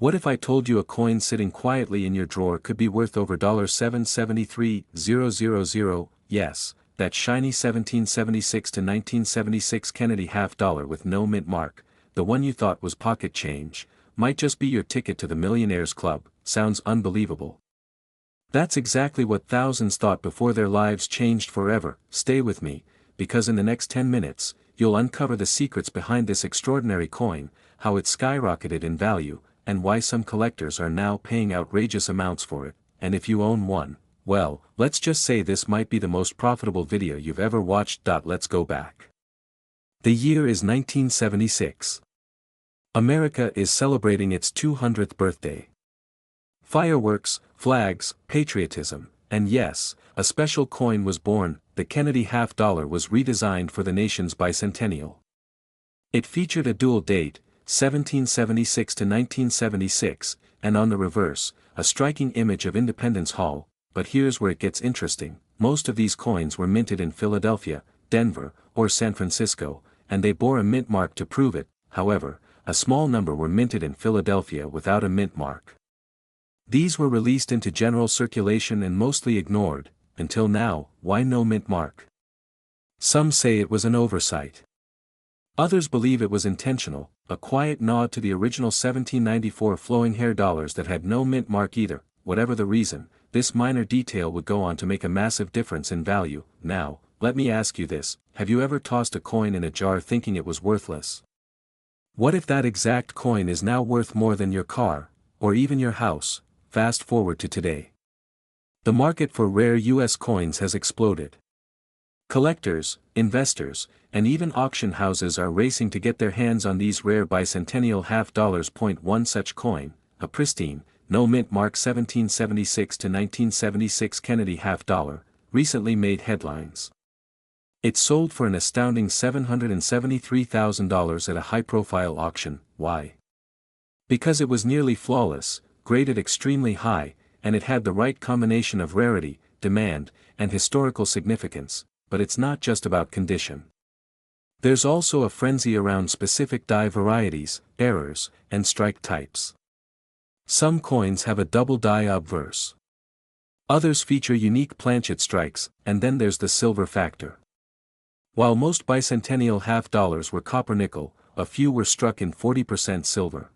What if I told you a coin sitting quietly in your drawer could be worth over $773,000? Yes, that shiny 1776 to 1976 Kennedy half-dollar with no mint mark, the one you thought was pocket change, might just be your ticket to the Millionaires Club. Sounds unbelievable. That's exactly what thousands thought before their lives changed forever. Stay with me, because in the next 10 minutes, you'll uncover the secrets behind this extraordinary coin, how it skyrocketed in value, and why some collectors are now paying outrageous amounts for it, and if you own one, well, let's just say this might be the most profitable video you've ever watched. Let's go back. The year is 1976. America is celebrating its 200th birthday. Fireworks, flags, patriotism, and yes, a special coin was born. The Kennedy half-dollar was redesigned for the nation's bicentennial. It featured a dual date, 1776 to 1976, and on the reverse, a striking image of Independence Hall. But here's where it gets interesting. Most of these coins were minted in Philadelphia, Denver, or San Francisco, and they bore a mint mark to prove it. However, a small number were minted in Philadelphia without a mint mark. These were released into general circulation and mostly ignored. Until now, why no mint mark? Some say it was an oversight. Others believe it was intentional, a quiet nod to the original 1794 flowing hair dollars that had no mint mark either. Whatever the reason, this minor detail would go on to make a massive difference in value. Now, let me ask you this: have you ever tossed a coin in a jar thinking it was worthless? What if that exact coin is now worth more than your car, or even your house? Fast forward to today. The market for rare US coins has exploded. Collectors, investors, and even auction houses are racing to get their hands on these rare bicentennial half-dollars. One such coin, a pristine, no mint mark 1776 to 1976 Kennedy half-dollar, recently made headlines. It sold for an astounding $773,000 at a high-profile auction. Why? Because it was nearly flawless, graded extremely high, and it had the right combination of rarity, demand, and historical significance. But it's not just about condition. There's also a frenzy around specific die varieties, errors, and strike types. Some coins have a double die obverse. Others feature unique planchet strikes, and then there's the silver factor. While most bicentennial half-dollars were copper-nickel, a few were struck in 40% silver.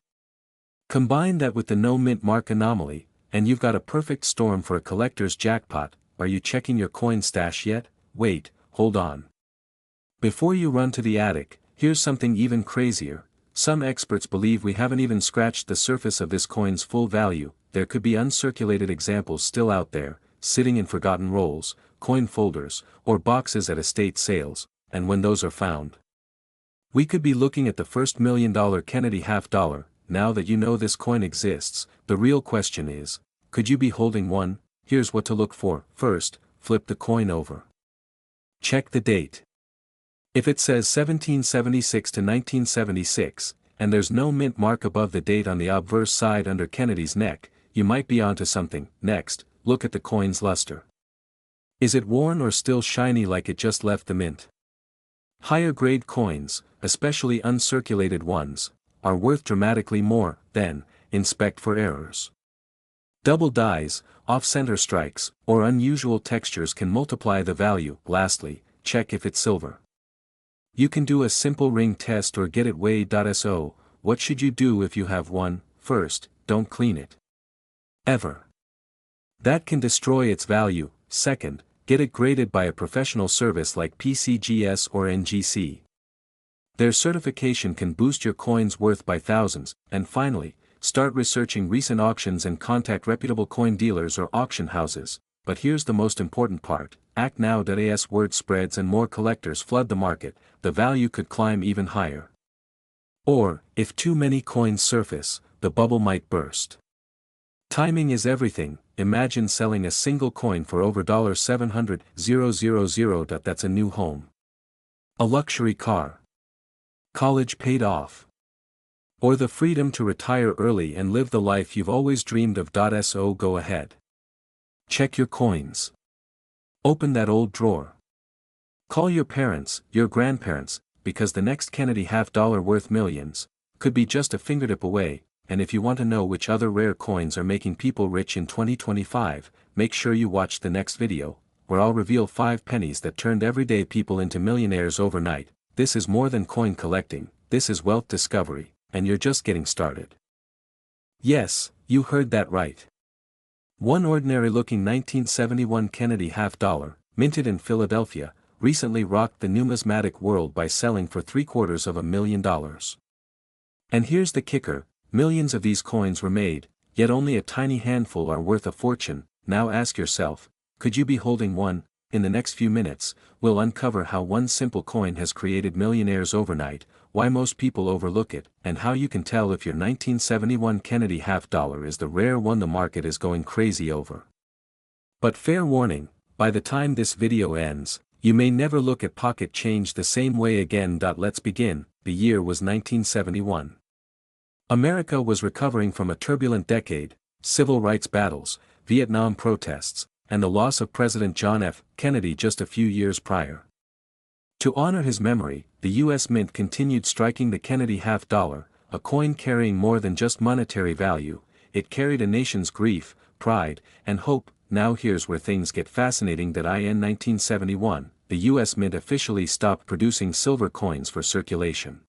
Combine that with the no mint mark anomaly, and you've got a perfect storm for a collector's jackpot. Are you checking your coin stash yet? Wait, hold on. Before you run to the attic, here's something even crazier. Some experts believe we haven't even scratched the surface of this coin's full value. There could be uncirculated examples still out there, sitting in forgotten rolls, coin folders, or boxes at estate sales, and when those are found, we could be looking at the first $1 million Kennedy half-dollar. Now that you know this coin exists, the real question is, could you be holding one? Here's what to look for. First, flip the coin over. Check the date. If it says 1776 to 1976, and there's no mint mark above the date on the obverse side under Kennedy's neck, you might be onto something. Next, look at the coin's luster. Is it worn or still shiny like it just left the mint? Higher grade coins, especially uncirculated ones, are worth dramatically more. Then, inspect for errors. Double dies, off-center strikes, or unusual textures can multiply the value. Lastly, check if it's silver. You can do a simple ring test or get it weighed. So, what should you do if you have one? First, don't clean it. Ever. That can destroy its value. Second, get it graded by a professional service like PCGS or NGC. Their certification can boost your coin's worth by thousands. And finally, start researching recent auctions and contact reputable coin dealers or auction houses. But here's the most important part: act now. As word spreads and more collectors flood the market, the value could climb even higher. Or, if too many coins surface, the bubble might burst. Timing is everything. Imagine selling a single coin for over $700,000. That's a new home, a luxury car, college paid off, or the freedom to retire early and live the life you've always dreamed of. So go ahead. Check your coins. Open that old drawer. Call your parents, your grandparents, because the next Kennedy half-dollar worth millions could be just a fingertip away. and if you want to know which other rare coins are making people rich in 2025, make sure you watch the next video, where I'll reveal 5 pennies that turned everyday people into millionaires overnight. This is more than coin collecting, this is wealth discovery, and you're just getting started. Yes, you heard that right. One ordinary-looking 1971 Kennedy half-dollar, minted in Philadelphia, recently rocked the numismatic world by selling for $750,000. And here's the kicker, millions of these coins were made, yet only a tiny handful are worth a fortune. Now ask yourself, could you be holding one? In the next few minutes, we'll uncover how one simple coin has created millionaires overnight, why most people overlook it, and how you can tell if your 1971 Kennedy half-dollar is the rare one the market is going crazy over. But fair warning, by the time this video ends, you may never look at pocket change the same way again. Let's begin. The year was 1971. America was recovering from a turbulent decade, civil rights battles, Vietnam protests, and the loss of President John F. Kennedy just a few years prior. To honor his memory, the U.S. Mint continued striking the Kennedy half-dollar, a coin carrying more than just monetary value. It carried a nation's grief, pride, and hope. Now here's where things get fascinating. In 1971, the U.S. Mint officially stopped producing silver coins for circulation.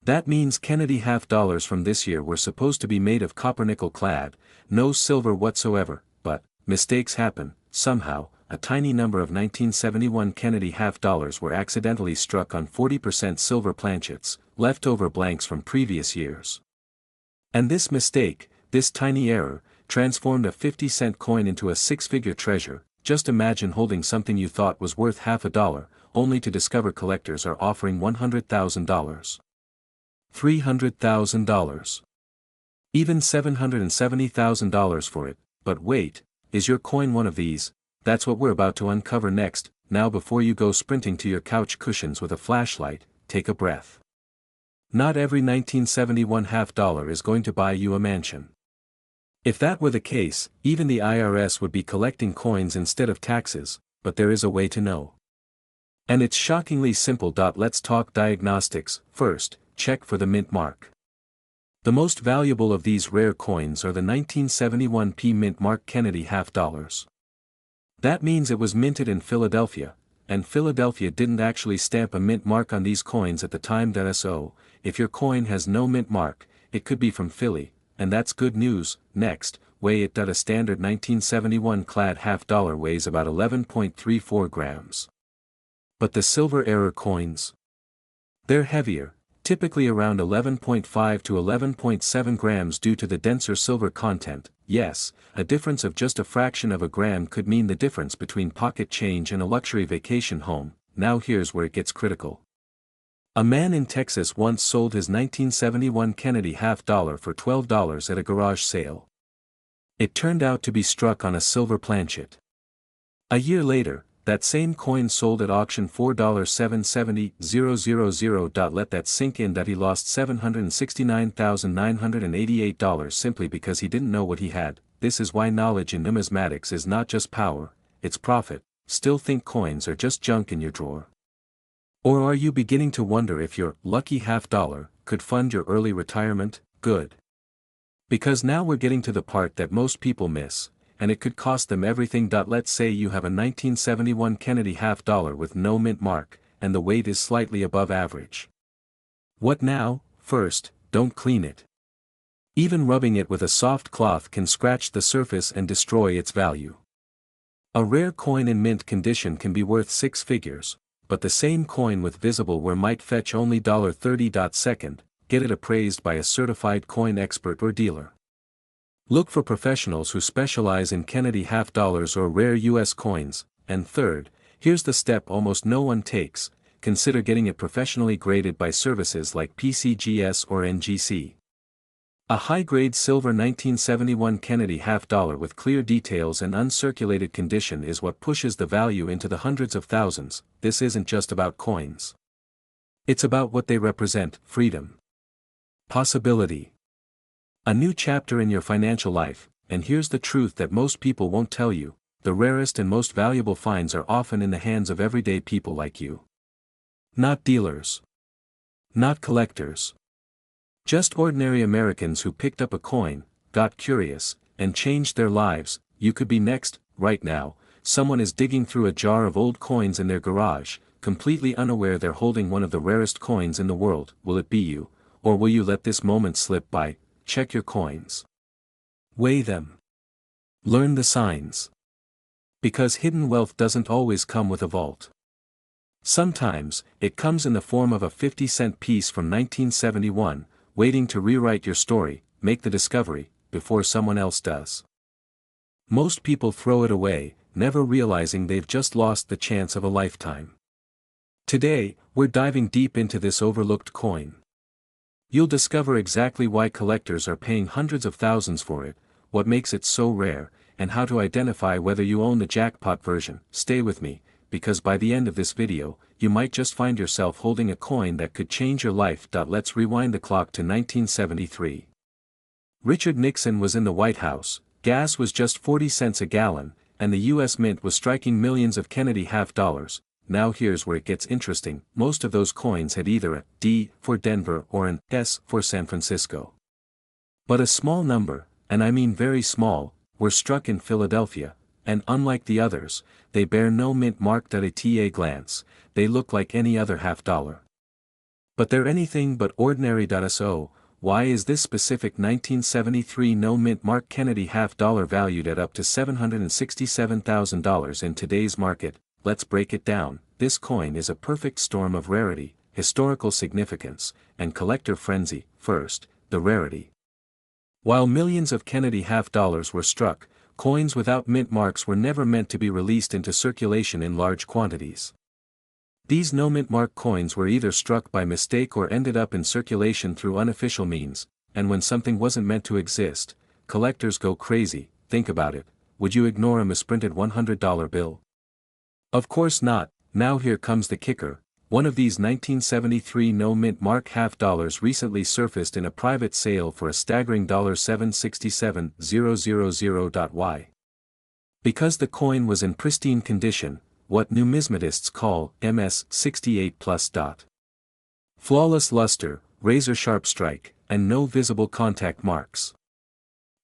That means Kennedy half-dollars from this year were supposed to be made of copper-nickel clad, no silver whatsoever, but mistakes happen. Somehow, a tiny number of 1971 Kennedy half-dollars were accidentally struck on 40% silver planchets, leftover blanks from previous years. And this mistake, this tiny error, transformed a 50-cent coin into a six-figure treasure. Just imagine holding something you thought was worth half a dollar, only to discover collectors are offering $100,000. $300,000. Even $770,000 for it. But wait, is your coin one of these? That's what we're about to uncover next. Now before you go sprinting to your couch cushions with a flashlight, take a breath. Not every 1971 half-dollar is going to buy you a mansion. If that were the case, even the IRS would be collecting coins instead of taxes, but there is a way to know. And it's shockingly simple. Let's talk diagnostics. First, check for the mint mark. The most valuable of these rare coins are the 1971 mint mark Kennedy half-dollars. That means it was minted in Philadelphia, and Philadelphia didn't actually stamp a mint mark on these coins at the time. So, if your coin has no mint mark, it could be from Philly, and that's good news. Next, weigh it. A standard 1971 clad half-dollar weighs about 11.34 grams. But the silver era coins? They're heavier, typically around 11.5 to 11.7 grams due to the denser silver content. Yes, a difference of just a fraction of a gram could mean the difference between pocket change and a luxury vacation home. Now here's where it gets critical. A man in Texas once sold his 1971 Kennedy half-dollar for $12 at a garage sale. It turned out to be struck on a silver planchet. A year later, that same coin sold at auction $4,770,000. Let that sink in. He lost $769,988 simply because he didn't know what he had. This is why knowledge in numismatics is not just power, it's profit. Still think coins are just junk in your drawer? Or are you beginning to wonder if your lucky half-dollar could fund your early retirement? Good. Because now we're getting to the part that most people miss, and it could cost them everything. Let's say you have a 1971 Kennedy half-dollar with no mint mark, and the weight is slightly above average. What now? First, don't clean it. Even rubbing it with a soft cloth can scratch the surface and destroy its value. A rare coin in mint condition can be worth six figures, but the same coin with visible wear might fetch only $30. Second, get it appraised by a certified coin expert or dealer. Look for professionals who specialize in Kennedy half-dollars or rare U.S. coins. And third, here's the step almost no one takes, consider getting it professionally graded by services like PCGS or NGC. A high-grade silver 1971 Kennedy half-dollar with clear details and uncirculated condition is what pushes the value into the hundreds of thousands. This isn't just about coins. It's about what they represent: freedom, possibility, a new chapter in your financial life. And here's the truth that most people won't tell you: the rarest and most valuable finds are often in the hands of everyday people like you. Not dealers. Not collectors. Just ordinary Americans who picked up a coin, got curious, and changed their lives. You could be next. Right now, someone is digging through a jar of old coins in their garage, completely unaware they're holding one of the rarest coins in the world. Will it be you, or will you let this moment slip by? Check your coins. Weigh them. Learn the signs. Because hidden wealth doesn't always come with a vault. Sometimes, it comes in the form of a 50-cent piece from 1971, waiting to rewrite your story, make the discovery, before someone else does. Most people throw it away, never realizing they've just lost the chance of a lifetime. Today, we're diving deep into this overlooked coin. You'll discover exactly why collectors are paying hundreds of thousands for it, what makes it so rare, and how to identify whether you own the jackpot version. Stay with me, because by the end of this video, you might just find yourself holding a coin that could change your life. Let's rewind the clock to 1973. Richard Nixon was in the White House, gas was just 40 cents a gallon, and the US Mint was striking millions of Kennedy half-dollars. Now here's where it gets interesting. Most of those coins had either a D for Denver or an S for San Francisco. But a small number, and I mean very small, were struck in Philadelphia, and unlike the others, they bear no mint mark. At a glance, they look like any other half-dollar. But they're anything but ordinary. So, why is this specific 1973 no mint mark Kennedy half-dollar valued at up to $767,000 in today's market? Let's break it down. This coin is a perfect storm of rarity, historical significance, and collector frenzy. First, the rarity. While millions of Kennedy half-dollars were struck, coins without mint marks were never meant to be released into circulation in large quantities. These no mint mark coins were either struck by mistake or ended up in circulation through unofficial means, and when something wasn't meant to exist, collectors go crazy. Think about it. Would you ignore a misprinted $100 bill? Of course not. Now here comes the kicker. One of these 1973 no mint mark half-dollars recently surfaced in a private sale for a staggering $767,000. Why? Because the coin was in pristine condition, what numismatists call MS68+. Flawless luster, razor-sharp strike, and no visible contact marks.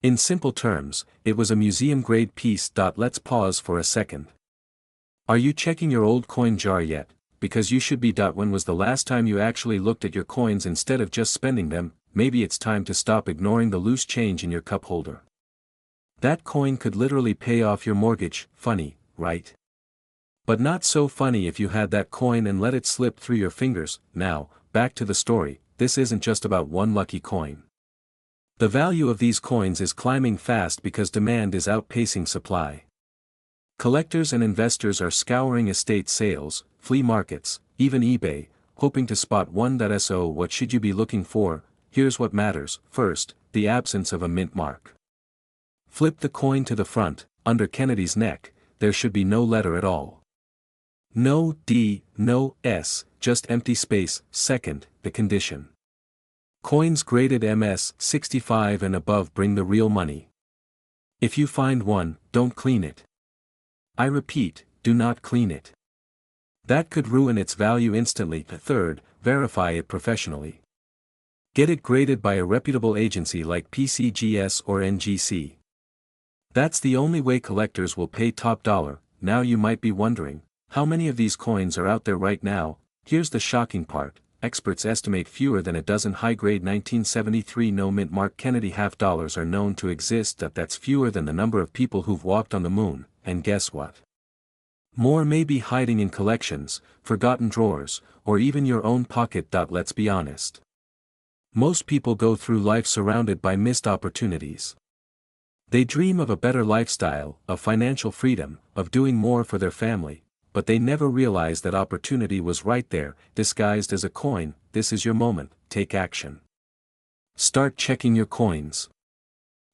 In simple terms, it was a museum-grade piece. Let's pause for a second. Are you checking your old coin jar yet? Because you should be. When was the last time you actually looked at your coins instead of just spending them? Maybe it's time to stop ignoring the loose change in your cup holder. That coin could literally pay off your mortgage. Funny, right? But not so funny if you had that coin and let it slip through your fingers. Now, back to the story. This isn't just about one lucky coin. The value of these coins is climbing fast because demand is outpacing supply. Collectors and investors are scouring estate sales, flea markets, even eBay, hoping to spot one. So what should you be looking for? Here's what matters. First, the absence of a mint mark. Flip the coin to the front. Under Kennedy's neck, there should be no letter at all. No D, no S, just empty space. Second, the condition. Coins graded MS 65 and above bring the real money. If you find one, don't clean it. I repeat, do not clean it. That could ruin its value instantly. Third, verify it professionally. Get it graded by a reputable agency like PCGS or NGC. That's the only way collectors will pay top dollar. Now you might be wondering, how many of these coins are out there right now? Here's the shocking part. Experts estimate fewer than a dozen high-grade 1973 no mint mark Kennedy half-dollars are known to exist. That's fewer than the number of people who've walked on the moon. And guess what? More may be hiding in collections, forgotten drawers, or even your own pocket. Let's be honest. Most people go through life surrounded by missed opportunities. They dream of a better lifestyle, of financial freedom, of doing more for their family, but they never realize that opportunity was right there, disguised as a coin. This is your moment. Take action. Start checking your coins.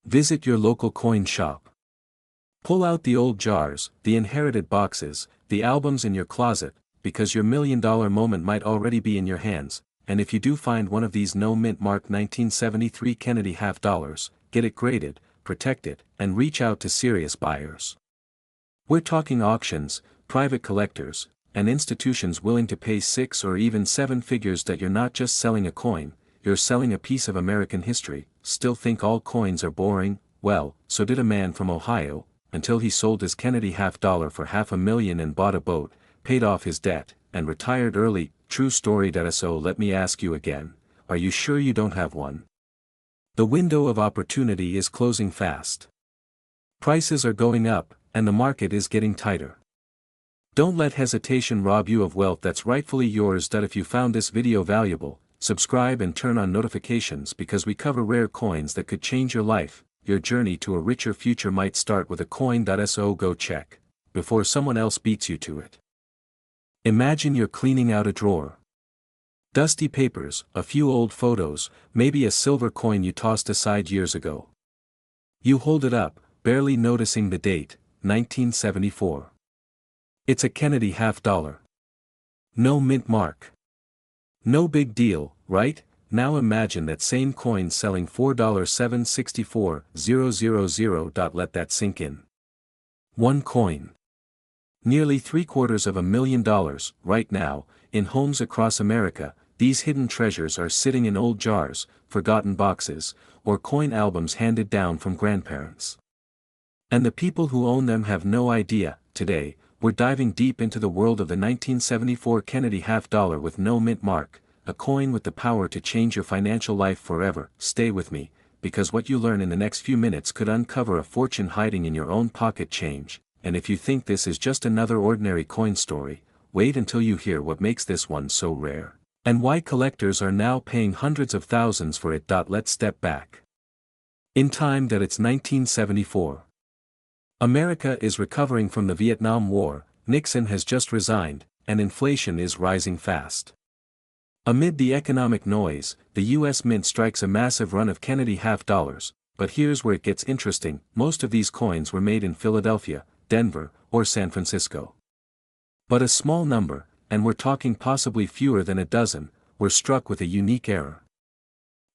Visit your local coin shop. Pull out the old jars, the inherited boxes, the albums in your closet, because your $1,000,000 moment might already be in your hands. And if you do find one of these no mint mark 1973 Kennedy half-dollars, get it graded, protect it, and reach out to serious buyers. We're talking auctions, private collectors, and institutions willing to pay 6 or even 7 figures. You're not just selling a coin, you're selling a piece of American history. Still think all coins are boring? Well, so did a man from Ohio, until he sold his Kennedy half-dollar for $500,000 and bought a boat, paid off his debt, and retired early. True story. So let me ask you again, are you sure you don't have one? The window of opportunity is closing fast. Prices are going up, and the market is getting tighter. Don't let hesitation rob you of wealth that's rightfully yours. If you found this video valuable, subscribe and turn on notifications because we cover rare coins that could change your life. Your journey to a richer future might start with a coin. So go check, before someone else beats you to it. Imagine you're cleaning out a drawer. Dusty papers, a few old photos, maybe a silver coin you tossed aside years ago. You hold it up, barely noticing the date, 1974. It's a Kennedy half-dollar. No mint mark. No big deal, right? Now imagine that same coin selling $4,764,000. Let that sink in. One coin. Nearly $750,000, right now, in homes across America. These hidden treasures are sitting in old jars, forgotten boxes, or coin albums handed down from grandparents. And the people who own them have no idea. Today, we're diving deep into the world of the 1974 Kennedy half-dollar with no mint mark, a coin with the power to change your financial life forever. Stay with me, because what you learn in the next few minutes could uncover a fortune hiding in your own pocket change. And if you think this is just another ordinary coin story, wait until you hear what makes this one so rare, and why collectors are now paying hundreds of thousands for it. Let's step back in time. It's 1974. America is recovering from the Vietnam War, Nixon has just resigned, and inflation is rising fast. Amid the economic noise, the U.S. Mint strikes a massive run of Kennedy half-dollars, but here's where it gets interesting. Most of these coins were made in Philadelphia, Denver, or San Francisco. But a small number, and we're talking possibly fewer than a dozen, were struck with a unique error.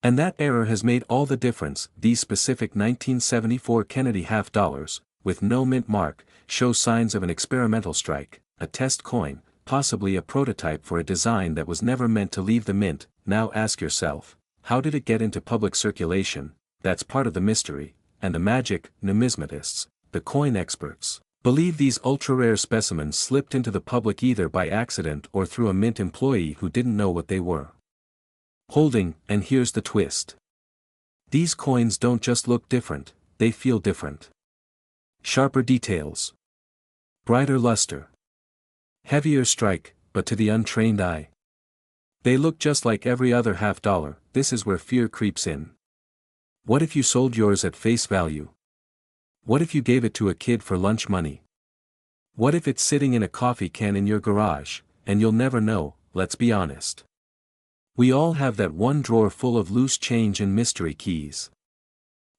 And that error has made all the difference. These specific 1974 Kennedy half-dollars, with no mint mark, show signs of an experimental strike, a test coin, possibly a prototype for a design that was never meant to leave the mint. Now ask yourself, how did it get into public circulation? That's part of the mystery, and the magic. Numismatists, the coin experts, believe these ultra-rare specimens slipped into the public either by accident or through a mint employee who didn't know what they were holding. And here's the twist. These coins don't just look different, they feel different. Sharper details. Brighter luster. Heavier strike, but to the untrained eye, they look just like every other half-dollar. This is where fear creeps in. What if you sold yours at face value? What if you gave it to a kid for lunch money? What if it's sitting in a coffee can in your garage, and you'll never know? Let's be honest. We all have that one drawer full of loose change and mystery keys.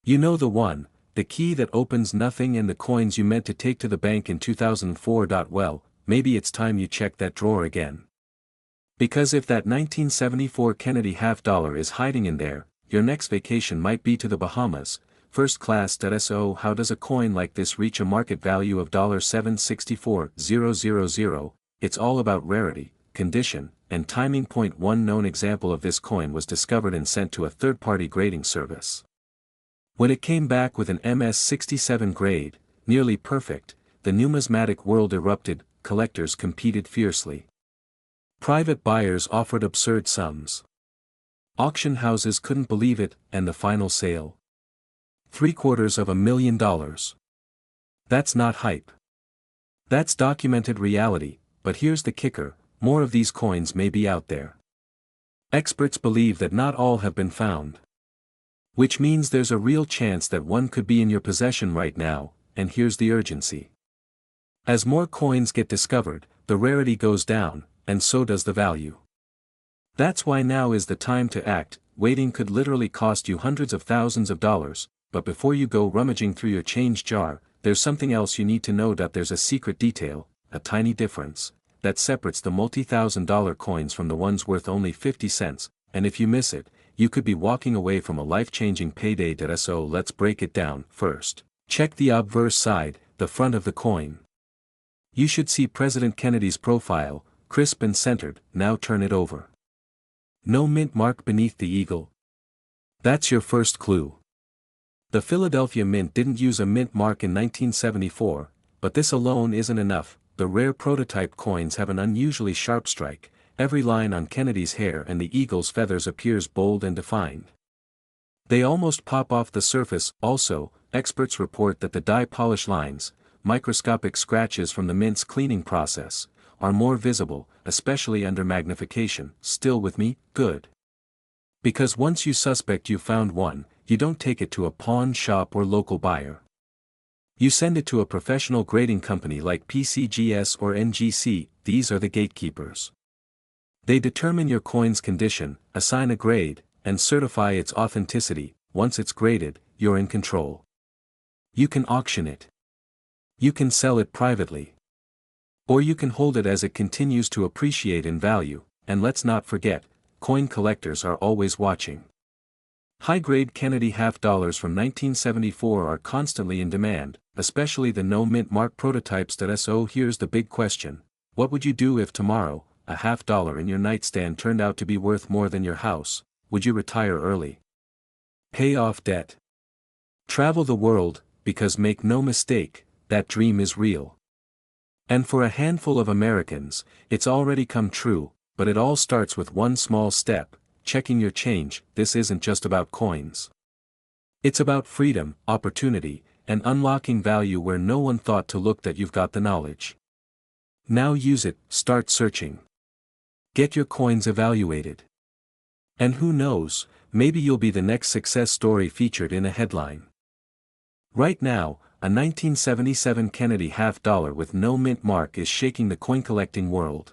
You know the one, the key that opens nothing, and the coins you meant to take to the bank in 2004. Well, maybe it's time you check that drawer again. Because if that 1974 Kennedy half-dollar is hiding in there, your next vacation might be to the Bahamas, first class. So how does a coin like this reach a market value of $764,000? It's all about rarity, condition, and timing. One known example of this coin was discovered and sent to a third-party grading service. When it came back with an MS-67 grade, nearly perfect, the numismatic world erupted. Collectors competed fiercely. Private buyers offered absurd sums. Auction houses couldn't believe it, and the final sale? $750,000. That's not hype. That's documented reality. But here's the kicker, more of these coins may be out there. Experts believe that not all have been found. Which means there's a real chance that one could be in your possession right now, and here's the urgency. As more coins get discovered, the rarity goes down, and so does the value. That's why now is the time to act. Waiting could literally cost you hundreds of thousands of dollars, but before you go rummaging through your change jar, there's something else you need to know. There's a secret detail, a tiny difference, that separates the multi-thousand-dollar coins from the ones worth only 50 cents, and if you miss it, you could be walking away from a life-changing payday. So let's break it down. First, check the obverse side, the front of the coin. You should see President Kennedy's profile, crisp and centered. Now turn it over. No mint mark beneath the eagle. That's your first clue. The Philadelphia Mint didn't use a mint mark in 1974, but this alone isn't enough. The rare prototype coins have an unusually sharp strike, every line on Kennedy's hair and the eagle's feathers appears bold and defined. They almost pop off the surface. Also, experts report that the dye polish lines, microscopic scratches from the mint's cleaning process, are more visible, especially under magnification. Still with me? Good. Because once you suspect you found one, you don't take it to a pawn shop or local buyer. You send it to a professional grading company like PCGS or NGC. These are the gatekeepers. They determine your coin's condition, assign a grade, and certify its authenticity. Once it's graded, you're in control. You can auction it. You can sell it privately. Or you can hold it as it continues to appreciate in value. And let's not forget, coin collectors are always watching. High-grade Kennedy half dollars from 1974 are constantly in demand, especially the no-mint mark prototypes. So here's the big question: what would you do if tomorrow, a half dollar in your nightstand turned out to be worth more than your house? Would you retire early? Pay off debt? Travel the world? Because make no mistake, that dream is real. And for a handful of Americans, it's already come true, but it all starts with one small step: checking your change. This isn't just about coins. It's about freedom, opportunity, and unlocking value where no one thought to look. That you've got the knowledge. Now use it. Start searching. Get your coins evaluated. And who knows, maybe you'll be the next success story featured in a headline. Right now, a 1977 Kennedy half dollar with no mint mark is shaking the coin collecting world.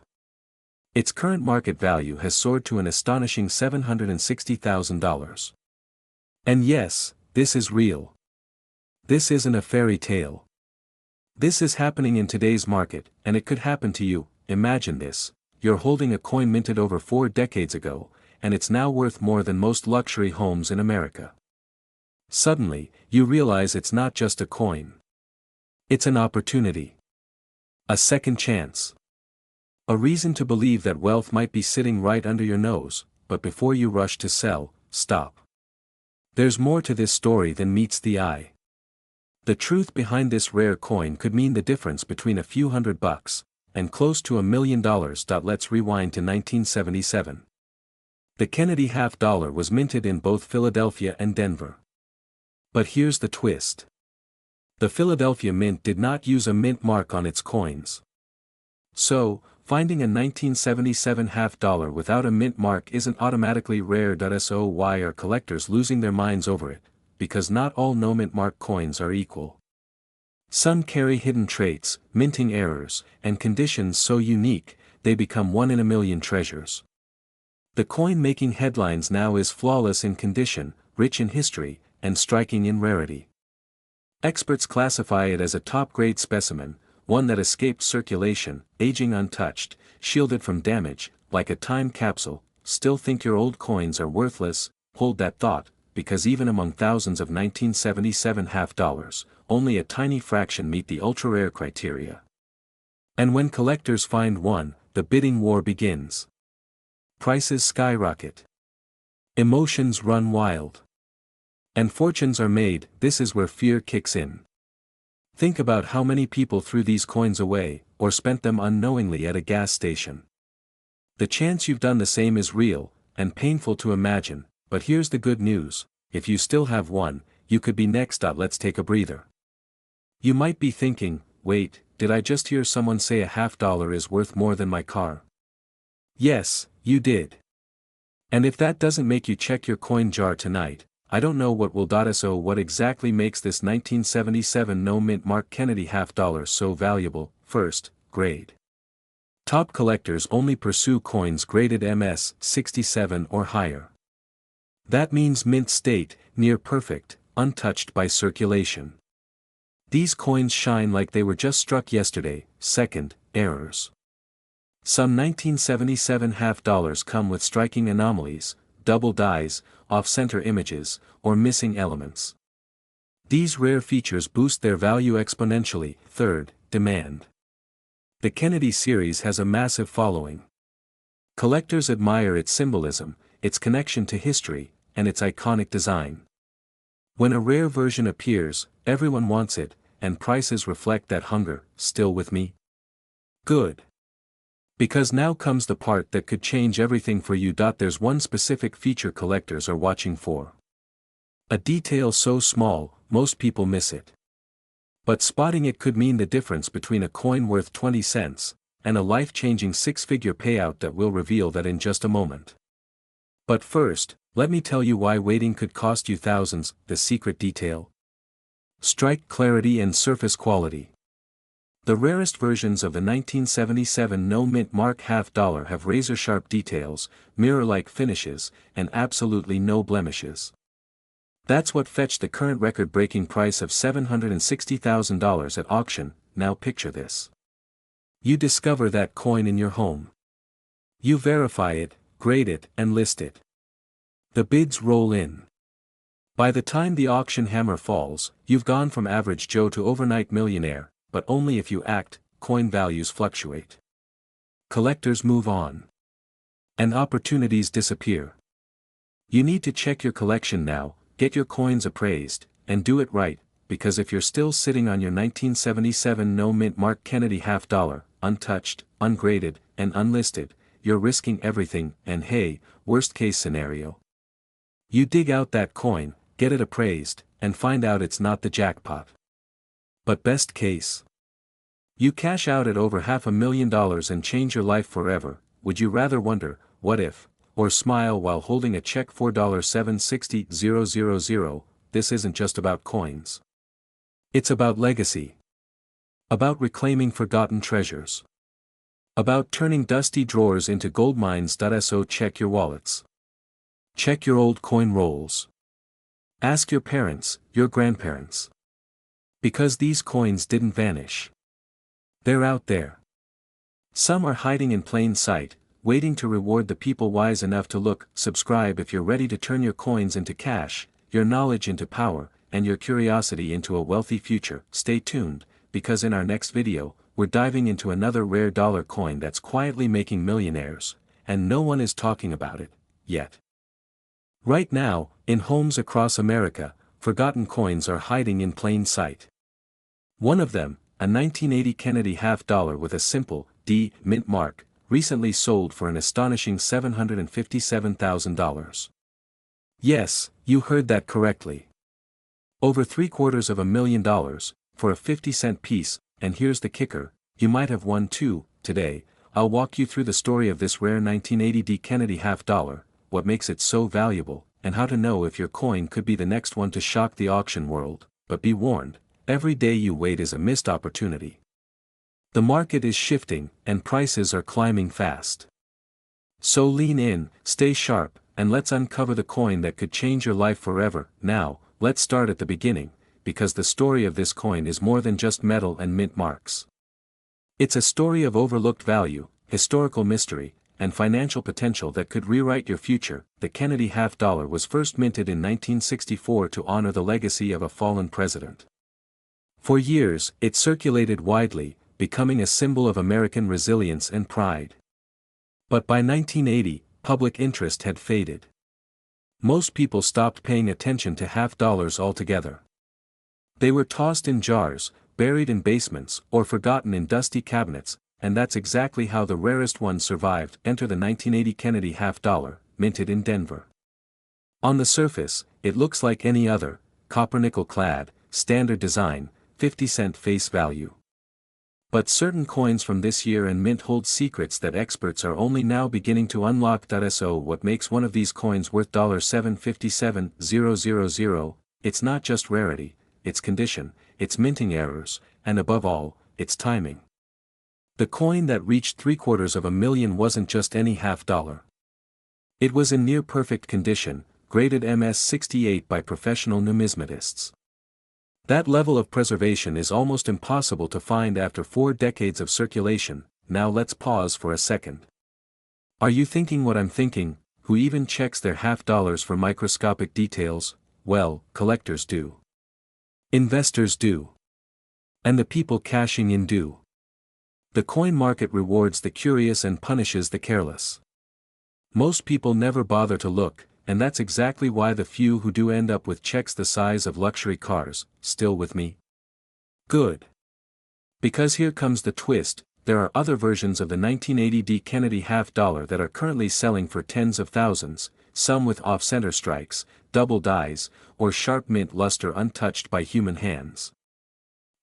Its current market value has soared to an astonishing $760,000. And yes, this is real. This isn't a fairy tale. This is happening in today's market, and it could happen to you. Imagine this: you're holding a coin minted over 4 decades ago, and it's now worth more than most luxury homes in America. Suddenly, you realize it's not just a coin. It's an opportunity. A second chance. A reason to believe that wealth might be sitting right under your nose. But before you rush to sell, stop. There's more to this story than meets the eye. The truth behind this rare coin could mean the difference between a few $100 and close to $1 million. Let's rewind to 1977. The Kennedy half dollar was minted in both Philadelphia and Denver. But here's the twist. The Philadelphia Mint did not use a mint mark on its coins. So, finding a 1977 half dollar without a mint mark isn't automatically rare. So why are collectors losing their minds over it? Because not all no mint mark coins are equal. Some carry hidden traits, minting errors, and conditions so unique, they become one-in-a-million treasures. The coin making headlines now is flawless in condition, rich in history, and striking in rarity. Experts classify it as a top-grade specimen, one that escaped circulation, aging untouched, shielded from damage, like a time capsule. Still think your old coins are worthless? Hold that thought, because even among thousands of 1977 half dollars, only a tiny fraction meet the ultra-rare criteria. And when collectors find one, the bidding war begins. Prices skyrocket. Emotions run wild. And fortunes are made. This is where fear kicks in. Think about how many people threw these coins away, or spent them unknowingly at a gas station. The chance you've done the same is real, and painful to imagine, but here's the good news: if you still have one, you could be next. Let's take a breather. You might be thinking, wait, did I just hear someone say a half dollar is worth more than my car? Yes, you did. And if that doesn't make you check your coin jar tonight, I don't know what will. So what exactly makes this 1977 no mint mark Kennedy half dollar so valuable? First, grade. Top collectors only pursue coins graded MS 67 or higher. That means mint state, near perfect, untouched by circulation. These coins shine like they were just struck yesterday. Second, errors. Some 1977 half dollars come with striking anomalies, double dies, off-center images, or missing elements. These rare features boost their value exponentially. Third, demand. The Kennedy series has a massive following. Collectors admire its symbolism, its connection to history, and its iconic design. When a rare version appears, everyone wants it, and prices reflect that hunger. Still with me? Good. Because now comes the part that could change everything for you. There's one specific feature collectors are watching for. A detail so small, most people miss it. But spotting it could mean the difference between a coin worth 20 cents, and a life-changing six-figure payout that we'll reveal that in just a moment. But first, let me tell you why waiting could cost you thousands. The secret detail. Strike clarity and surface quality. The rarest versions of the 1977 no-mint mark $half have razor-sharp details, mirror-like finishes, and absolutely no blemishes. That's what fetched the current record-breaking price of $760,000 at auction. Now picture this. You discover that coin in your home. You verify it, grade it, and list it. The bids roll in. By the time the auction hammer falls, you've gone from average Joe to overnight millionaire, but only if you act. Coin values fluctuate. Collectors move on. And opportunities disappear. You need to check your collection now, get your coins appraised, and do it right, because if you're still sitting on your 1977 no-mint Mark Kennedy $half, untouched, ungraded, and unlisted, you're risking everything. And hey, worst-case scenario. You dig out that coin, get it appraised, and find out it's not the jackpot. But best case. You cash out at over $500,000 and change your life forever. Would you rather wonder, what if, or smile while holding a check $4,760,000? This isn't just about coins. It's about legacy. About reclaiming forgotten treasures. About turning dusty drawers into gold mines. So check your wallets. Check your old coin rolls. Ask your parents, your grandparents. Because these coins didn't vanish. They're out there. Some are hiding in plain sight, waiting to reward the people wise enough to look. Subscribe if you're ready to turn your coins into cash, your knowledge into power, and your curiosity into a wealthy future. Stay tuned, because in our next video, we're diving into another rare dollar coin that's quietly making millionaires, and no one is talking about it, yet. Right now, in homes across America, forgotten coins are hiding in plain sight. One of them, a 1980 Kennedy $half with a simple D mint mark, recently sold for an astonishing $757,000. Yes, you heard that correctly. Over $750,000, for a 50-cent piece. And here's the kicker, you might have won too. Today, I'll walk you through the story of this rare 1980 D Kennedy $half, what makes it so valuable, and how to know if your coin could be the next one to shock the auction world. But be warned, every day you wait is a missed opportunity. The market is shifting, and prices are climbing fast. So lean in, stay sharp, and let's uncover the coin that could change your life forever. Now, let's start at the beginning, because the story of this coin is more than just metal and mint marks. It's a story of overlooked value, historical mystery, and financial potential that could rewrite your future. The Kennedy $half was first minted in 1964 to honor the legacy of a fallen president. For years, it circulated widely, becoming a symbol of American resilience and pride. But by 1980, public interest had faded. Most people stopped paying attention to $half altogether. They were tossed in jars, buried in basements, or forgotten in dusty cabinets, and that's exactly how the rarest one survived. Enter the 1980 Kennedy $half, minted in Denver. On the surface, it looks like any other, copper-nickel clad, standard design, 50-cent face value. But certain coins from this year and mint hold secrets that experts are only now beginning to unlock. So what makes one of these coins worth $757,000? It's not just rarity, its condition, its minting errors, and above all, its timing. The coin that reached $750,000 wasn't just any $half. It was in near-perfect condition, graded MS-68 by professional numismatists. That level of preservation is almost impossible to find after 4 decades of circulation. Now let's pause for a second. Are you thinking what I'm thinking? Who even checks their $half for microscopic details? Well, collectors do. Investors do. And the people cashing in do. The coin market rewards the curious and punishes the careless. Most people never bother to look, and that's exactly why the few who do end up with checks the size of luxury cars. Still with me? Good. Because here comes the twist, there are other versions of the 1980 D Kennedy half-dollar that are currently selling for tens of thousands, some with off-center strikes, double dies, or sharp mint luster untouched by human hands.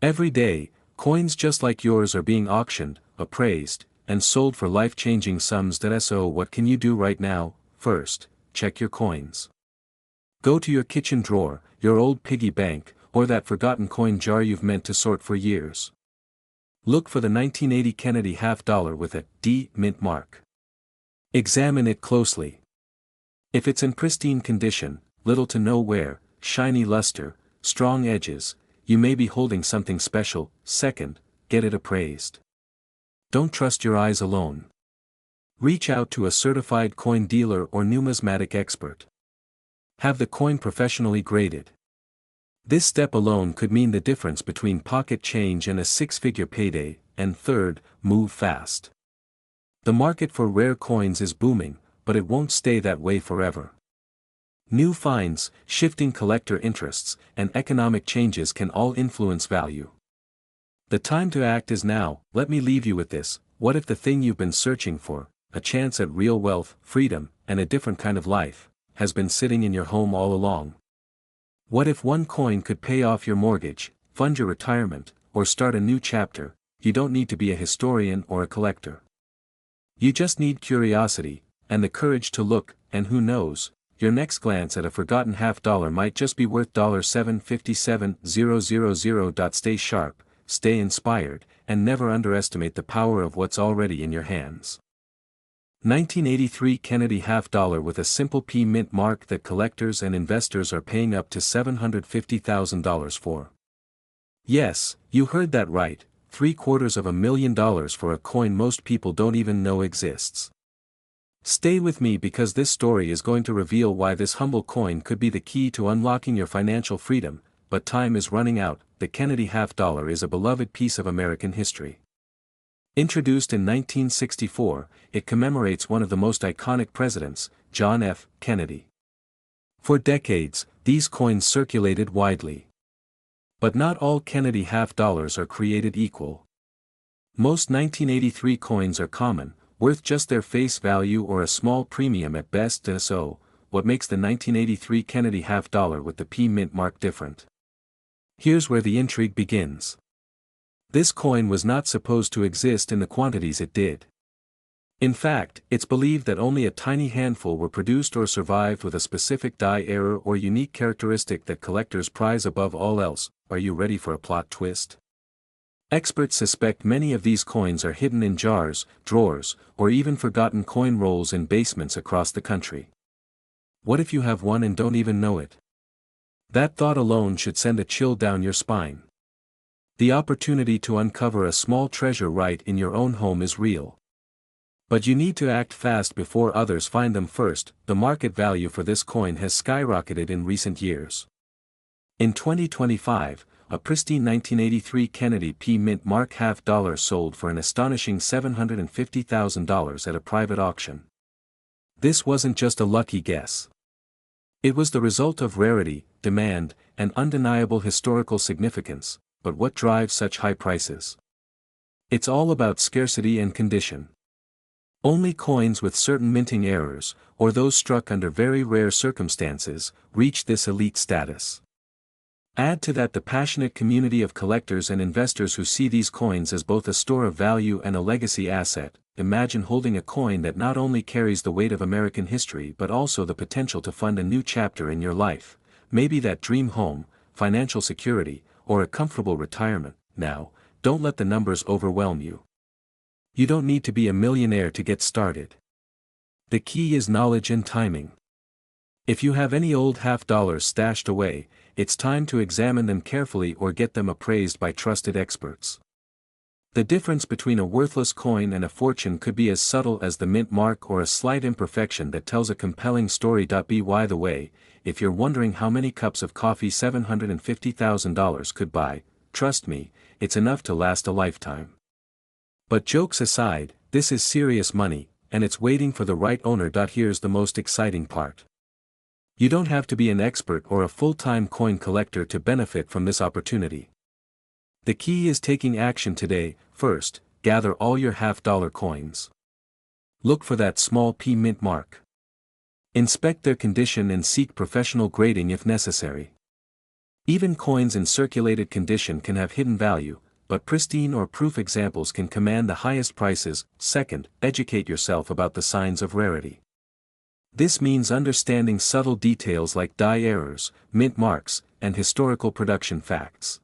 Every day, coins just like yours are being auctioned, appraised, and sold for life-changing sums. So what can you do right now? First, check your coins. Go to your kitchen drawer, your old piggy bank, or that forgotten coin jar you've meant to sort for years. Look for the 1980 Kennedy half-dollar with a D mint mark. Examine it closely. If it's in pristine condition, little to no wear, shiny luster, strong edges, you may be holding something special. Second, get it appraised. Don't trust your eyes alone. Reach out to a certified coin dealer or numismatic expert. Have the coin professionally graded. This step alone could mean the difference between pocket change and a six-figure payday. And third, move fast. The market for rare coins is booming, but it won't stay that way forever. New finds, shifting collector interests, and economic changes can all influence value. The time to act is now. Let me leave you with this: what if the thing you've been searching for, a chance at real wealth, freedom, and a different kind of life, has been sitting in your home all along? What if one coin could pay off your mortgage, fund your retirement, or start a new chapter? You don't need to be a historian or a collector. You just need curiosity, and the courage to look, and who knows, your next glance at a forgotten half-dollar might just be worth $757,000. Stay sharp, stay inspired, and never underestimate the power of what's already in your hands. 1983 Kennedy half-dollar with a simple P mint mark that collectors and investors are paying up to $750,000 for. Yes, you heard that right, $750,000 for a coin most people don't even know exists. Stay with me because this story is going to reveal why this humble coin could be the key to unlocking your financial freedom. But time is running out. The Kennedy half-dollar is a beloved piece of American history. Introduced in 1964, it commemorates one of the most iconic presidents, John F. Kennedy. For decades, these coins circulated widely. But not all Kennedy half-dollars are created equal. Most 1983 coins are common, worth just their face value or a small premium at best. So, what makes the 1983 Kennedy half-dollar with the P mint mark different? Here's where the intrigue begins. This coin was not supposed to exist in the quantities it did. In fact, it's believed that only a tiny handful were produced or survived with a specific die error or unique characteristic that collectors prize above all else. Are you ready for a plot twist? Experts suspect many of these coins are hidden in jars, drawers, or even forgotten coin rolls in basements across the country. What if you have one and don't even know it? That thought alone should send a chill down your spine. The opportunity to uncover a small treasure right in your own home is real. But you need to act fast before others find them first. The market value for this coin has skyrocketed in recent years. In 2025, a pristine 1983 Kennedy P mint mark half-dollar sold for an astonishing $750,000 at a private auction. This wasn't just a lucky guess. It was the result of rarity, demand, and undeniable historical significance. But what drives such high prices? It's all about scarcity and condition. Only coins with certain minting errors, or those struck under very rare circumstances, reach this elite status. Add to that the passionate community of collectors and investors who see these coins as both a store of value and a legacy asset. Imagine holding a coin that not only carries the weight of American history but also the potential to fund a new chapter in your life, maybe that dream home, financial security, or a comfortable retirement. Now, don't let the numbers overwhelm you. You don't need to be a millionaire to get started. The key is knowledge and timing. If you have any old half-dollars stashed away, it's time to examine them carefully or get them appraised by trusted experts. The difference between a worthless coin and a fortune could be as subtle as the mint mark or a slight imperfection that tells a compelling story. By the way, if you're wondering how many cups of coffee $750,000 could buy, trust me, it's enough to last a lifetime. But jokes aside, this is serious money, and it's waiting for the right owner. Here's the most exciting part. You don't have to be an expert or a full-time coin collector to benefit from this opportunity. The key is taking action today. First, gather all your half-dollar coins. Look for that small P mint mark. Inspect their condition and seek professional grading if necessary. Even coins in circulated condition can have hidden value, but pristine or proof examples can command the highest prices. Second, educate yourself about the signs of rarity. This means understanding subtle details like die errors, mint marks, and historical production facts.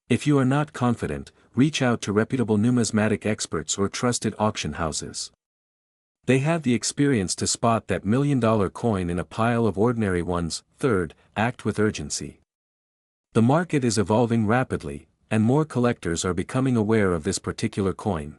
If you are not confident, reach out to reputable numismatic experts or trusted auction houses. They have the experience to spot that million-dollar coin in a pile of ordinary ones. Third, act with urgency. The market is evolving rapidly, and more collectors are becoming aware of this particular coin.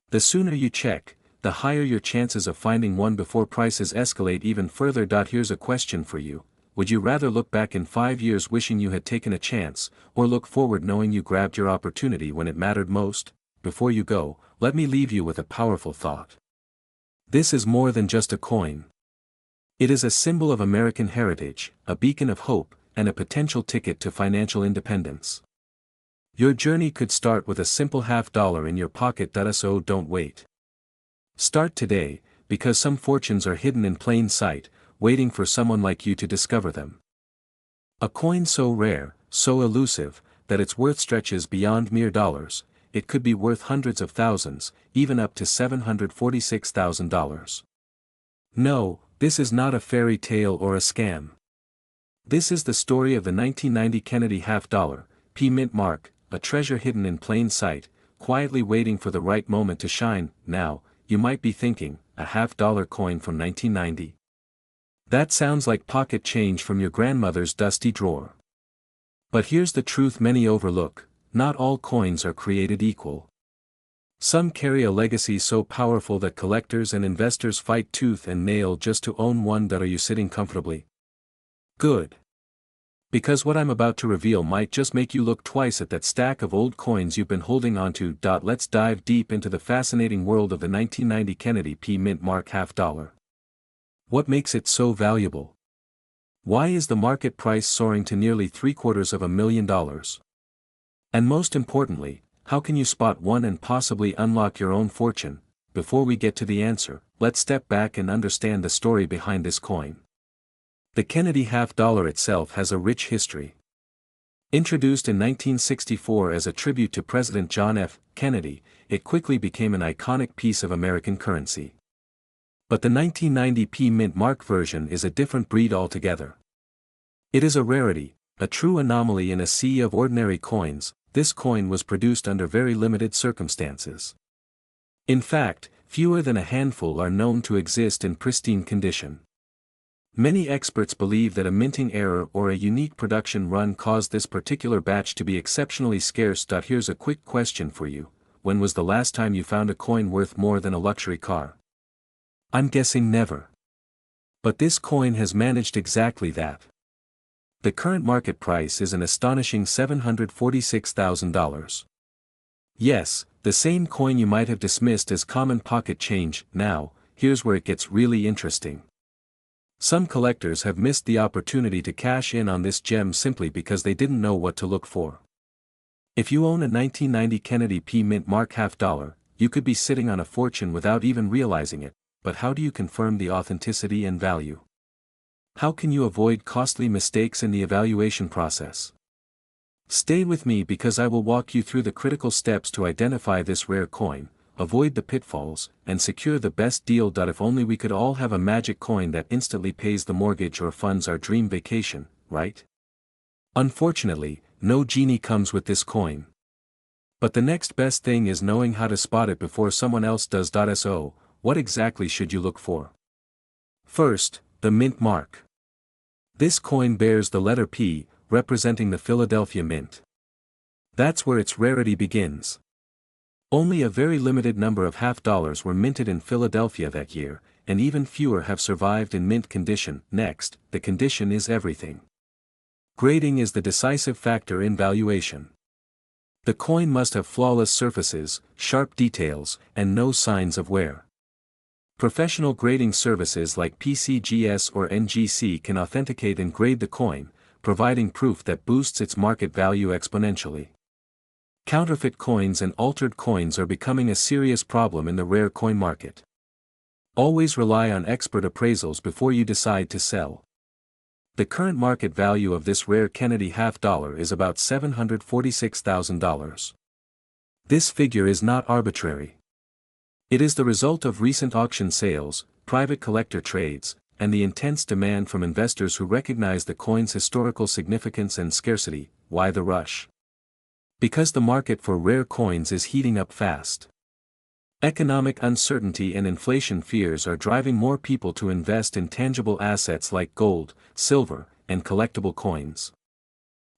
The sooner you check, the higher your chances of finding one before prices escalate even further. Here's a question for you. Would you rather look back in 5 years wishing you had taken a chance, or look forward knowing you grabbed your opportunity when it mattered most? Before you go, let me leave you with a powerful thought. This is more than just a coin. It is a symbol of American heritage, a beacon of hope, and a potential ticket to financial independence. Your journey could start with a simple $50 in your pocket. So don't wait. Start today, because some fortunes are hidden in plain sight, waiting for someone like you to discover them. A coin so rare, so elusive, that its worth stretches beyond mere dollars. It could be worth hundreds of thousands, even up to $746,000. No, this is not a fairy tale or a scam. This is the story of the 1990 Kennedy half-dollar, P mint mark, a treasure hidden in plain sight, quietly waiting for the right moment to shine. Now, you might be thinking, a half-dollar coin from 1990? That sounds like pocket change from your grandmother's dusty drawer. But here's the truth many overlook: not all coins are created equal. Some carry a legacy so powerful that collectors and investors fight tooth and nail just to own one. Are you sitting comfortably? Good. Because what I'm about to reveal might just make you look twice at that stack of old coins you've been holding onto. Let's dive deep into the fascinating world of the 1990 Kennedy P mint mark half-dollar. What makes it so valuable? Why is the market price soaring to nearly $750,000? And most importantly, how can you spot one and possibly unlock your own fortune? Before we get to the answer, let's step back and understand the story behind this coin. The Kennedy half-dollar itself has a rich history. Introduced in 1964 as a tribute to President John F. Kennedy, it quickly became an iconic piece of American currency. But the 1990 P mint mark version is a different breed altogether. It is a rarity, a true anomaly in a sea of ordinary coins. This coin was produced under very limited circumstances. In fact, fewer than a handful are known to exist in pristine condition. Many experts believe that a minting error or a unique production run caused this particular batch to be exceptionally scarce. Here's a quick question for you: when was the last time you found a coin worth more than a luxury car? I'm guessing never. But this coin has managed exactly that. The current market price is an astonishing $746,000. Yes, the same coin you might have dismissed as common pocket change. Now, here's where it gets really interesting. Some collectors have missed the opportunity to cash in on this gem simply because they didn't know what to look for. If you own a 1990 Kennedy P mint mark half-dollar, you could be sitting on a fortune without even realizing it. But how do you confirm the authenticity and value? How can you avoid costly mistakes in the evaluation process? Stay with me because I will walk you through the critical steps to identify this rare coin, avoid the pitfalls, and secure the best deal. If only we could all have a magic coin that instantly pays the mortgage or funds our dream vacation, right? Unfortunately, no genie comes with this coin. But the next best thing is knowing how to spot it before someone else does. So, what exactly should you look for? First, the mint mark. This coin bears the letter P, representing the Philadelphia Mint. That's where its rarity begins. Only a very limited number of half-dollars were minted in Philadelphia that year, and even fewer have survived in mint condition. Next, the condition is everything. Grading is the decisive factor in valuation. The coin must have flawless surfaces, sharp details, and no signs of wear. Professional grading services like PCGS or NGC can authenticate and grade the coin, providing proof that boosts its market value exponentially. Counterfeit coins and altered coins are becoming a serious problem in the rare coin market. Always rely on expert appraisals before you decide to sell. The current market value of this rare Kennedy half dollar is about $746,000. This figure is not arbitrary. It is the result of recent auction sales, private collector trades, and the intense demand from investors who recognize the coin's historical significance and scarcity. Why the rush? Because the market for rare coins is heating up fast. Economic uncertainty and inflation fears are driving more people to invest in tangible assets like gold, silver, and collectible coins.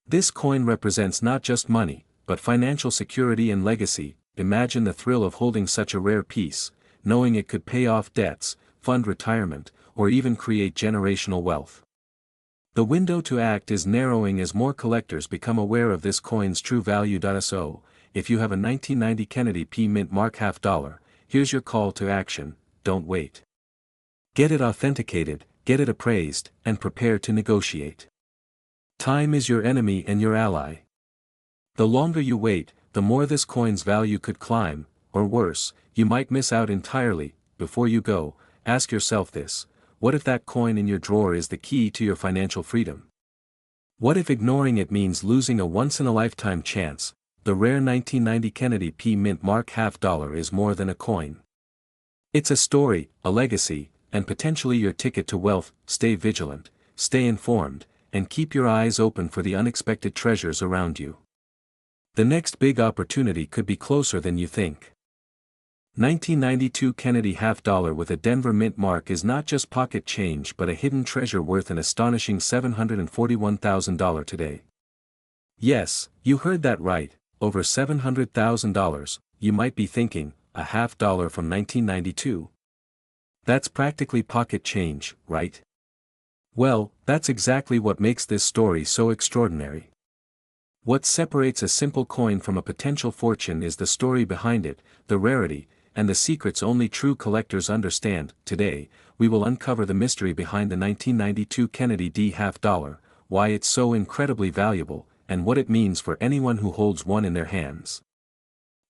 This coin represents not just money, but financial security and legacy. Imagine the thrill of holding such a rare piece, knowing it could pay off debts, fund retirement, or even create generational wealth. The window to act is narrowing as more collectors become aware of this coin's true value. So, if you have a 1990 Kennedy P Mint Mark half dollar, here's your call to action: don't wait. Get it authenticated, get it appraised, and prepare to negotiate. Time is your enemy and your ally. The longer you wait, the more this coin's value could climb, or worse, you might miss out entirely. Before you go, ask yourself this: what if that coin in your drawer is the key to your financial freedom? What if ignoring it means losing a once-in-a-lifetime chance? The rare 1990 Kennedy P Mint Mark half dollar is more than a coin. It's a story, a legacy, and potentially your ticket to wealth. Stay vigilant, stay informed, and keep your eyes open for the unexpected treasures around you. The next big opportunity could be closer than you think. 1992 Kennedy half dollar with a Denver Mint mark is not just pocket change but a hidden treasure worth an astonishing $741,000 today. Yes, you heard that right, over $700,000. You might be thinking, a half dollar from 1992? That's practically pocket change, right? Well, that's exactly what makes this story so extraordinary. What separates a simple coin from a potential fortune is the story behind it, the rarity, and the secrets only true collectors understand. Today, we will uncover the mystery behind the 1992 Kennedy D half dollar, why it's so incredibly valuable, and what it means for anyone who holds one in their hands.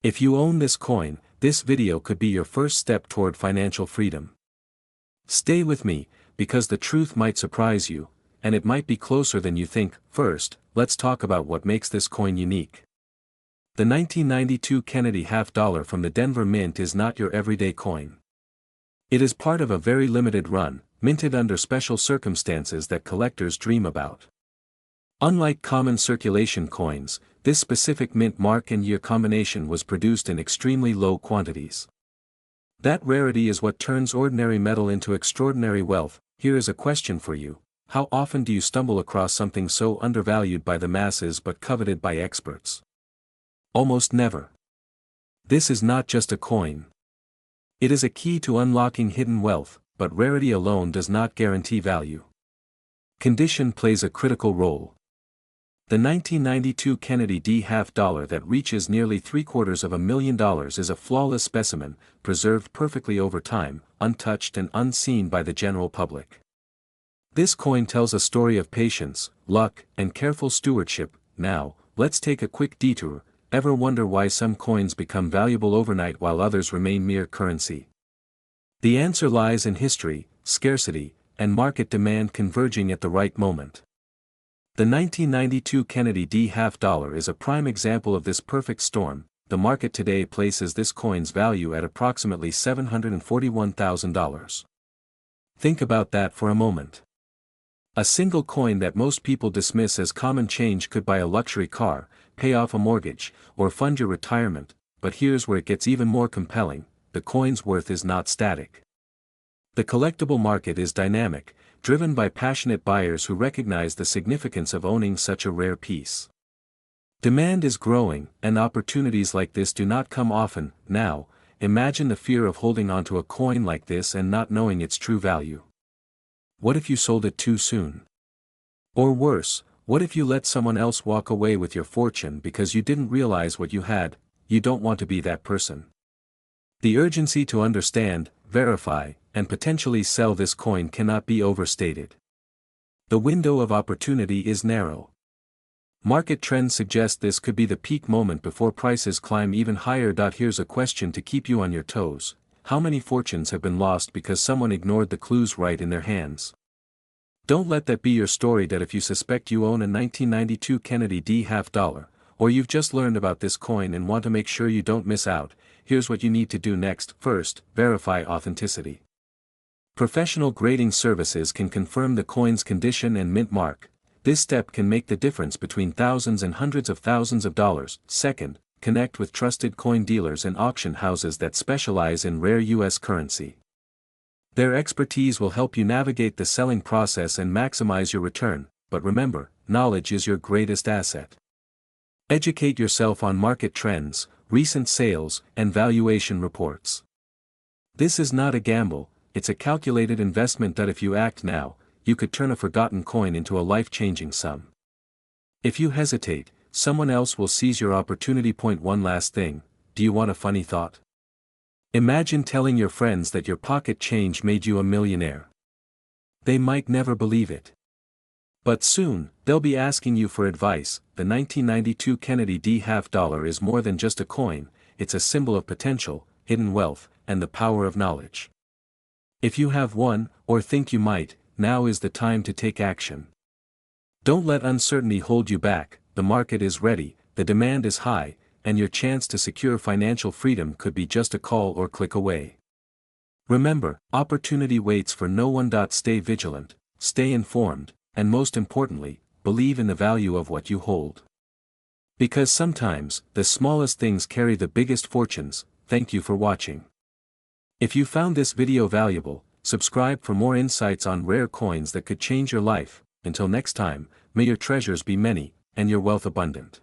If you own this coin, this video could be your first step toward financial freedom. Stay with me, because the truth might surprise you, and it might be closer than you think. First, let's talk about what makes this coin unique. The 1992 Kennedy half dollar from the Denver Mint is not your everyday coin. It is part of a very limited run, minted under special circumstances that collectors dream about. Unlike common circulation coins, this specific mint mark and year combination was produced in extremely low quantities. That rarity is what turns ordinary metal into extraordinary wealth. Here is a question for you: how often do you stumble across something so undervalued by the masses but coveted by experts? Almost never. This is not just a coin. It is a key to unlocking hidden wealth, but rarity alone does not guarantee value. Condition plays a critical role. The 1992 Kennedy D half dollar that reaches nearly $750,000 is a flawless specimen, preserved perfectly over time, untouched and unseen by the general public. This coin tells a story of patience, luck, and careful stewardship. Now, let's take a quick detour. Ever wonder why some coins become valuable overnight while others remain mere currency? The answer lies in history, scarcity, and market demand converging at the right moment. The 1992 Kennedy D half dollar is a prime example of this perfect storm. The market today places this coin's value at approximately $741,000. Think about that for a moment. A single coin that most people dismiss as common change could buy a luxury car, pay off a mortgage, or fund your retirement. But here's where it gets even more compelling: the coin's worth is not static. The collectible market is dynamic, driven by passionate buyers who recognize the significance of owning such a rare piece. Demand is growing, and opportunities like this do not come often. Now, imagine the fear of holding onto a coin like this and not knowing its true value. What if you sold it too soon? Or worse, what if you let someone else walk away with your fortune because you didn't realize what you had? You don't want to be that person. The urgency to understand, verify, and potentially sell this coin cannot be overstated. The window of opportunity is narrow. Market trends suggest this could be the peak moment before prices climb even higher. Here's a question to keep you on your toes: how many fortunes have been lost because someone ignored the clues right in their hands? Don't let that be your story. If you suspect you own a 1992 Kennedy D half dollar, or you've just learned about this coin and want to make sure you don't miss out, here's what you need to do next. First, verify authenticity. Professional grading services can confirm the coin's condition and mint mark. This step can make the difference between thousands and hundreds of thousands of dollars. Second, connect with trusted coin dealers and auction houses that specialize in rare U.S. currency. Their expertise will help you navigate the selling process and maximize your return, but remember, knowledge is your greatest asset. Educate yourself on market trends, recent sales, and valuation reports. This is not a gamble, it's a calculated investment that if you act now, you could turn a forgotten coin into a life-changing sum. If you hesitate, someone else will seize your opportunity. One last thing, do you want a funny thought? Imagine telling your friends that your pocket change made you a millionaire. They might never believe it. But soon, they'll be asking you for advice. The 1992 Kennedy D half dollar is more than just a coin, it's a symbol of potential, hidden wealth, and the power of knowledge. If you have one, or think you might, now is the time to take action. Don't let uncertainty hold you back. The market is ready, the demand is high, and your chance to secure financial freedom could be just a call or click away. Remember, opportunity waits for no one. Stay vigilant, stay informed, and most importantly, believe in the value of what you hold. Because sometimes, the smallest things carry the biggest fortunes. Thank you for watching. If you found this video valuable, subscribe for more insights on rare coins that could change your life. Until next time, may your treasures be many, and your wealth abundant.